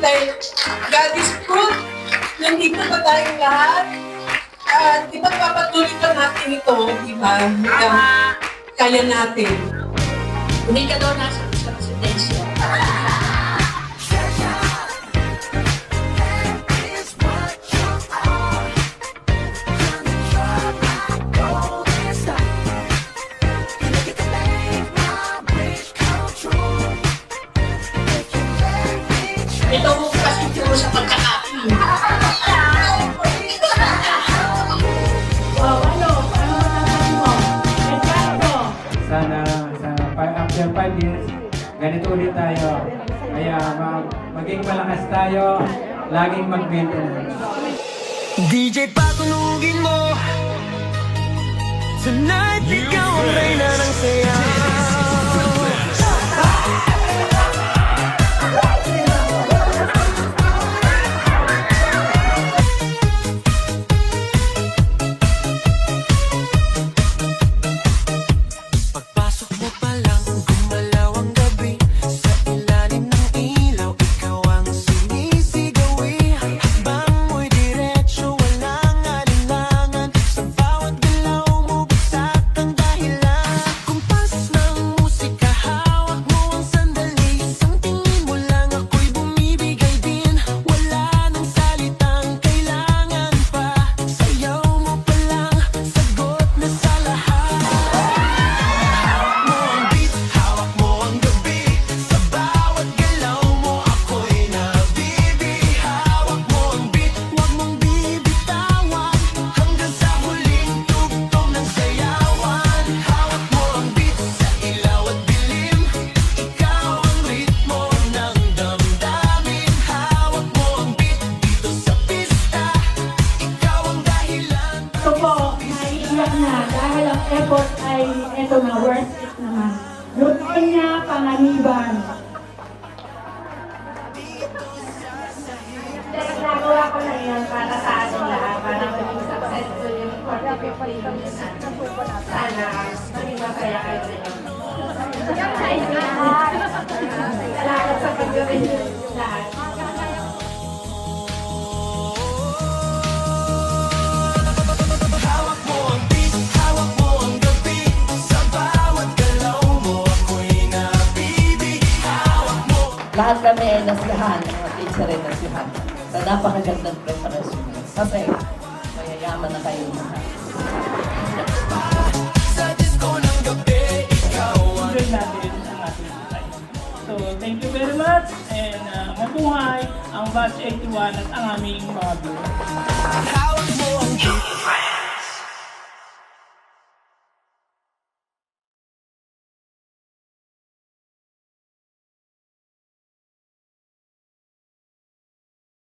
dahil God is good. Nandito pa tayong lahat. At di ba papatuloy pa natin ito, di ba? Kaya natin. Hindi ka daw nasa residensya. Ito mo kasi turo sa pagkakapi. Sana after 5 years, ganito ulit tayo. Kaya maging malakas tayo, laging mag-maintenance. DJ patunugin mo. Tonight, ikaw ang reyna ng saya. Pagpasok mo pa lang, gumalaw ang gabi. Sa ilalim ng ilaw, ikaw ang sinisigawi. Hakbang mo'y diretso, walang alinlangan. Sa bawat galaw mo, bagsak ang dahilan. Kumpas ng musika, hawak mo ang sandali. Isang tingin mo lang, ako'y bumibigay din. Wala nang salitang kailangan pa. Sayaw mo pa lang, sagot na sa lahat. Hawak mo ang gabi. Sa bawat galaw mo, ako'y nabibi. Hawak mo ang beat, huwag mong bibitawan. Hanggang sa huling tugtog ng sayawan. Hawak mo ang beat, sa ilaw at dilim. Ikaw ang ritmo ng damdamin. Hawak mo ang beat, dito sa pista. Ikaw ang dahilan. Ito po, naiiyak na dahil ang effort ay ito na, worth it naman. Lupain niya, panganiban. Nagawa ko na yan para sa ating lahat, para maging successful yung 40-50 years natin. Sana maging masaya kayo sa inyo. Salamat sa pag-gawin lahat. Hawak mo ang beat, hawak mo ang gabi. Sa bawat galaw mo, ako'y nabibi. Hawak mo. Lahat kami ay nasiyahan, mga teacher ay nasiyahan. Sa napakagandang preparasyon. Kasi mayayaman na kayo lahat. Sa disco ng gabi, ikaw ang Enjoy natin ang ating buhay. So, thank you very much and mabuhay ang Batch 81 at ang aming mga viewers.